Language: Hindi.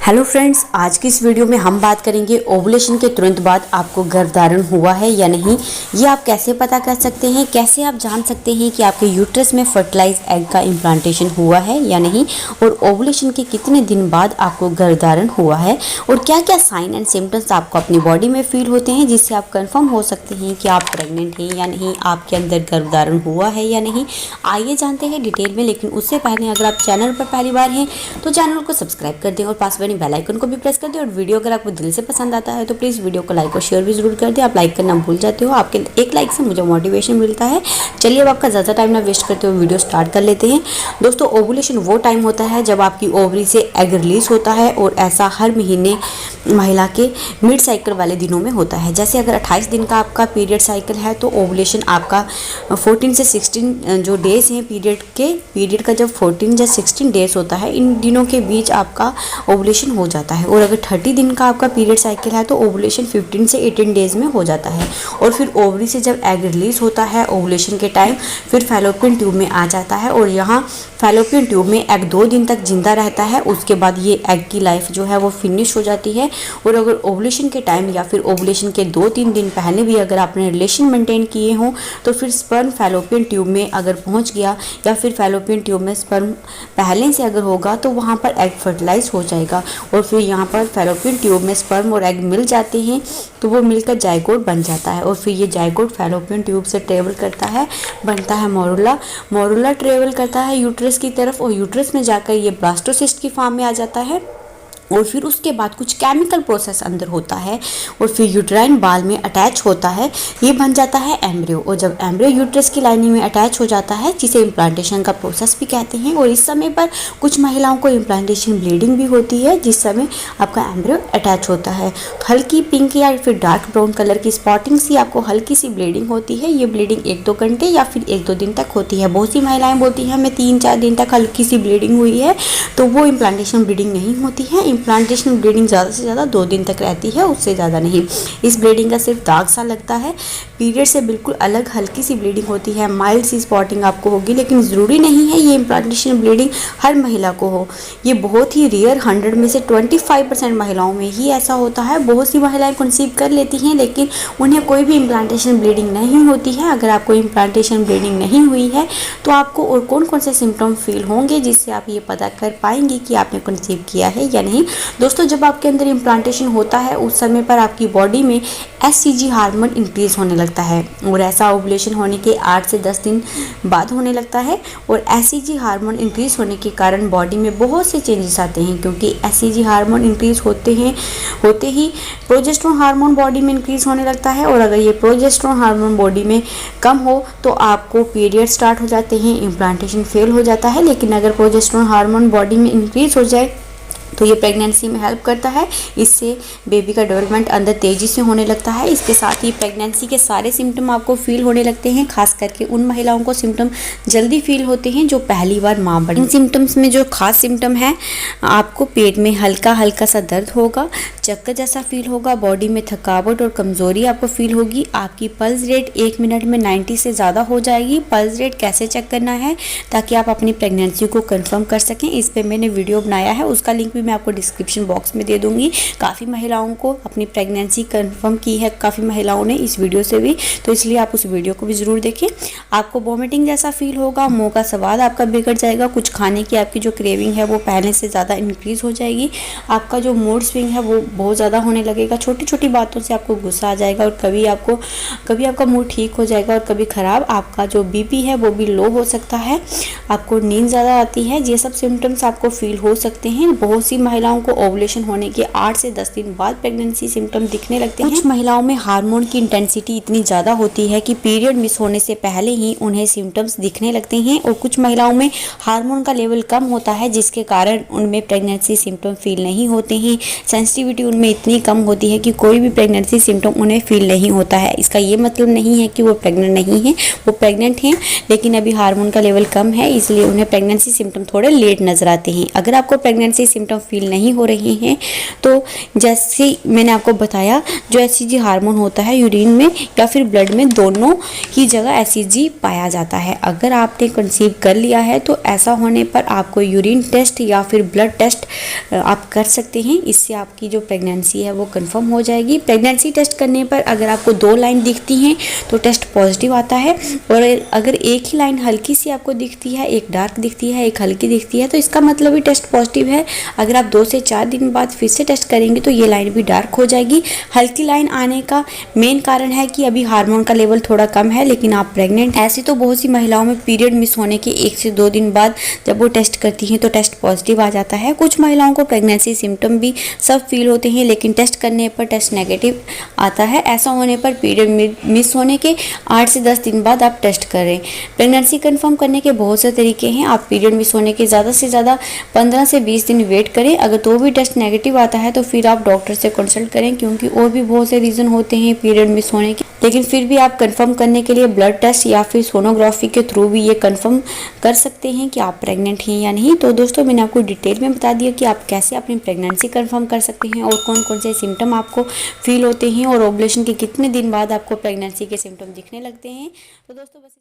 हेलो फ्रेंड्स, आज की इस वीडियो में हम बात करेंगे ओवुलेशन के तुरंत बाद आपको गर्भधारण हुआ है या नहीं। ये आप कैसे पता कर सकते हैं, कैसे आप जान सकते हैं कि आपके यूट्रस में फर्टिलाइज एग का इम्प्लांटेशन हुआ है या नहीं, और ओवुलेशन के कितने दिन बाद आपको गर्भधारण हुआ है, और क्या क्या साइन एंड सिम्टम्स आपको अपनी बॉडी में फील होते हैं जिससे आप कंफर्म हो सकते हैं कि आप प्रेग्नेंट हैं या नहीं, आपके अंदर गर्भधारण हुआ है या नहीं। आइए जानते हैं डिटेल में, लेकिन उससे पहले अगर आप चैनल पर पहली बार हैं तो चैनल को सब्सक्राइब कर दें और पास में बेल आइकन को भी प्रेस कर दें। और वीडियो अगर आपको दिल से पसंद आता है तो प्लीज़ वीडियो को लाइक और शेयर भी जरूर कर दें। आप लाइक करना भूल जाते हो, आपके एक लाइक से मुझे मोटिवेशन मिलता है। चलिए अब आपका ज़्यादा टाइम ना वेस्ट करते हुए वीडियो स्टार्ट कर लेते हैं। दोस्तों, ओवुलेशन वो टाइम होता है जब आपकी ओवरी से एग रिलीज होता है, और ऐसा हर महीने महिला के मिड साइकिल वाले दिनों में होता है। जैसे अगर 28 दिन का आपका पीरियड साइकिल है तो ओवुलेशन आपका 14 से 16 जो डेज हैं पीरियड का जब 14 या 16 डेज होता है, इन दिनों के बीच आपका ओवुलेशन हो जाता है। और अगर 30 दिन का आपका पीरियड साइकिल है तो ओवुलेशन 15 से 18 डेज में हो जाता है। और फिर ओवरी से जब एग रिलीज होता है ओवुलेशन के टाइम, फिर फैलोपियन ट्यूब में आ जाता है, और यहाँ फैलोपियन ट्यूब में एग 2 दिन तक जिंदा रहता है। उसके बाद ये एग की लाइफ जो है वो फिनिश हो जाती है। और अगर ओवुलेशन के टाइम या फिर ओवुलेशन के 2-3 दिन पहले भी अगर आपने रिलेशन मेंटेन किए हों तो फिर स्पर्म फैलोपियन ट्यूब में अगर पहुंच गया, या फिर फैलोपियन ट्यूब में स्पर्म पहले से अगर होगा तो वहां पर एग फर्टिलाइज हो जाएगा। और फिर यहाँ पर फैलोपियन ट्यूब में स्पर्म और एग मिल जाते हैं तो वो मिलकर जाइगोट बन जाता है। और फिर ये जाइगोट फैलोपियन ट्यूब से ट्रेवल करता है, बनता है मोरुला ट्रेवल करता है यूट्रस की तरफ, और यूट्रस में जाकर ये ब्लास्टोसिस्ट की फॉर्म में आ जाता है। और फिर उसके बाद कुछ केमिकल प्रोसेस अंदर होता है, और फिर यूट्राइन बाल में अटैच होता है, ये बन जाता है एम्ब्रियो। और जब एम्ब्रियो यूट्रस की लाइनिंग में अटैच हो जाता है, जिसे इम्प्लांटेशन का प्रोसेस भी कहते हैं, और इस समय पर कुछ महिलाओं को इम्प्लांटेशन ब्लीडिंग भी होती है जिस समय आपका एम्ब्रियो अटैच होता है। हल्की पिंक या फिर डार्क ब्राउन कलर की स्पॉटिंग सी आपको हल्की सी ब्लीडिंग होती है। ये ब्लीडिंग 1-2 घंटे या फिर 1-2 दिन तक होती है। बहुत सी महिलाएं बोलती हैं हमें 3-4 दिन तक हल्की सी ब्लीडिंग हुई है, तो वो इम्प्लांटेशन ब्लीडिंग नहीं होती है। इम्प्लांटेशन ब्लीडिंग ज़्यादा से ज़्यादा 2 दिन तक रहती है, उससे ज़्यादा नहीं। इस ब्लीडिंग का सिर्फ दाग सा लगता है, पीरियड से बिल्कुल अलग हल्की सी ब्लीडिंग होती है, माइल्ड सी स्पॉटिंग आपको होगी, लेकिन ज़रूरी नहीं है ये इम्प्लांटेशन ब्लीडिंग हर महिला को हो। ये बहुत ही रेयर, 100 में से 25% महिलाओं में ही ऐसा होता है। बहुत सी महिलाएं कंसीव कर लेती हैं लेकिन उन्हें कोई भी इम्प्लांटेशन ब्लीडिंग नहीं होती है। अगर आपको इम्प्लांटेशन ब्लीडिंग नहीं हुई है तो आपको और कौन कौन से सिम्टम फील होंगे जिससे आप ये पता कर पाएंगे कि आपने कंसीव किया है या नहीं। दोस्तों, जब आपके अंदर इम्प्लांटेशन होता है उस समय पर आपकी बॉडी में एचसीजी हार्मोन इंक्रीज होने लगता है, और ऐसा ओवुलेशन होने के 8 से 10 दिन बाद होने लगता है। और एचसीजी हार्मोन इंक्रीज होने के कारण बॉडी में बहुत से चेंजेस आते हैं, क्योंकि एचसीजी हार्मोन इंक्रीज होते ही प्रोजेस्टेरोन हार्मोन बॉडी में इंक्रीज होने लगता है। और अगर ये प्रोजेस्टेरोन हार्मोन बॉडी में कम हो तो आपको पीरियड स्टार्ट हो जाते हैं, इम्प्लांटेशन फेल हो जाता है। लेकिन अगर प्रोजेस्टेरोन हार्मोन बॉडी में इंक्रीज हो जाए तो ये प्रेगनेंसी में हेल्प करता है, इससे बेबी का डेवलपमेंट अंदर तेज़ी से होने लगता है। इसके साथ ही प्रेगनेंसी के सारे सिम्टम आपको फील होने लगते हैं, खास करके उन महिलाओं को सिम्टम जल्दी फील होते हैं जो पहली बार माँ बनी। इन सिम्टम्स में जो खास सिम्टम है, आपको पेट में हल्का हल्का सा दर्द होगा, चक्कर जैसा फील होगा, बॉडी में थकावट और कमज़ोरी आपको फील होगी। आपकी पल्स रेट 1 मिनट में 90 से ज़्यादा हो जाएगी। पल्स रेट कैसे चेक करना है ताकि आप अपनी प्रेगनेंसी को कंफर्म कर सकें, इस पर मैंने वीडियो बनाया है, उसका लिंक भी मैं आपको डिस्क्रिप्शन बॉक्स में दे दूंगी। काफ़ी महिलाओं को अपनी प्रेगनेंसी कंफर्म की है, काफ़ी महिलाओं ने इस वीडियो से भी, तो इसलिए आप उस वीडियो को भी ज़रूर देखें। आपको वॉमिटिंग जैसा फील होगा, मुंह का स्वाद आपका बिगड़ जाएगा, कुछ खाने की आपकी जो क्रेविंग है वो पहले से ज़्यादा इंक्रीज़ हो जाएगी। आपका जो मूड स्विंग है वो बहुत ज़्यादा होने लगेगा, छोटी छोटी बातों से आपको गुस्सा आ जाएगा, और कभी आपका मूड ठीक हो जाएगा और कभी ख़राब। आपका जो बीपी है वो भी लो हो सकता है, आपको नींद ज़्यादा आती है। ये सब सिम्टम्स आपको फील हो सकते हैं। बहुत सी महिलाओं को ओवुलेशन होने के 8 से 10 दिन बाद प्रेगनेंसी सिम्टम दिखने लगते हैं। कुछ महिलाओं में हार्मोन की इंटेंसिटी इतनी ज़्यादा होती है कि पीरियड मिस होने से पहले ही उन्हें सिम्टम्स दिखने लगते हैं, और कुछ महिलाओं में हार्मोन का लेवल कम होता है जिसके कारण उनमें प्रेगनेंसी सिम्टम फील नहीं होते हैं। सेंसिटिविटी उनमें इतनी कम होती है कि कोई भी प्रेगनेंसी सिम्टम उन्हें फील नहीं होता है। इसका ये मतलब नहीं है कि वो प्रेग्नेंट नहीं है, वो प्रेग्नेंट हैं, लेकिन अभी हार्मोन का लेवल कम है, इसलिए उन्हें प्रेगनेंसी सिम्टम थोड़े लेट नजर आते हैं। अगर आपको प्रेगनेंसी सिम्टम फील नहीं हो रहे हैं, तो जैसे मैंने आपको बताया, जो एचसीजी हार्मोन होता है यूरिन में या फिर ब्लड में, दोनों ही जगह एचसीजी पाया जाता है। अगर आपने कंसीव कर लिया है तो ऐसा होने पर आपको यूरिन टेस्ट या फिर ब्लड टेस्ट आप कर सकते हैं। इससे आपकी जो प्रेगनेंसी है वो कंफर्म हो जाएगी। प्रेगनेंसी टेस्ट करने पर अगर आपको 2 लाइन दिखती हैं तो टेस्ट पॉजिटिव आता है, और अगर एक ही लाइन हल्की सी आपको दिखती है, एक डार्क दिखती है, एक हल्की दिखती है, तो इसका मतलब भी टेस्ट पॉजिटिव है। अगर आप 2 से 4 दिन बाद फिर से टेस्ट करेंगे तो ये लाइन भी डार्क हो जाएगी। हल्की लाइन आने का मेन कारण है कि अभी हार्मोन का लेवल थोड़ा कम है, लेकिन आप प्रेग्नेंट। ऐसे तो बहुत सी महिलाओं में पीरियड मिस होने के 1 से 2 दिन बाद जब वो टेस्ट करती हैं तो टेस्ट पॉजिटिव आ जाता है। कुछ महिलाओं को प्रेगनेंसी सिम्टम भी सब फील होते हैं, लेकिन टेस्ट करने पर टेस्ट नेगेटिव आता है। ऐसा होने पर पीरियड मिस होने के 8 से 10 दिन बाद आप टेस्ट करें। प्रेगनेंसी कंफर्म करने के बहुत से तरीके हैं। आप पीरियड मिस होने के ज़्यादा से ज़्यादा 15 से 20 दिन वेट करें। अगर तो भी टेस्ट नेगेटिव आता है तो फिर आप डॉक्टर से कंसल्ट करें, क्योंकि और भी बहुत से रीज़न होते हैं पीरियड मिस होने के। लेकिन फिर भी आप कंफर्म करने के लिए ब्लड टेस्ट या फिर सोनोग्राफी के थ्रू भी ये कंफर्म कर सकते हैं कि आप प्रेग्नेंट हैं या नहीं। तो दोस्तों, मैंने आपको डिटेल में बता दिया कि आप कैसे अपनी प्रेगनेंसी कंफर्म कर सकते हैं और कौन कौन से सिम्टम आपको फील होते हैं और ओवुलेशन के कितने दिन बाद आपको प्रेगनेंसी के सिम्टम दिखने लगते हैं। तो दोस्तों बस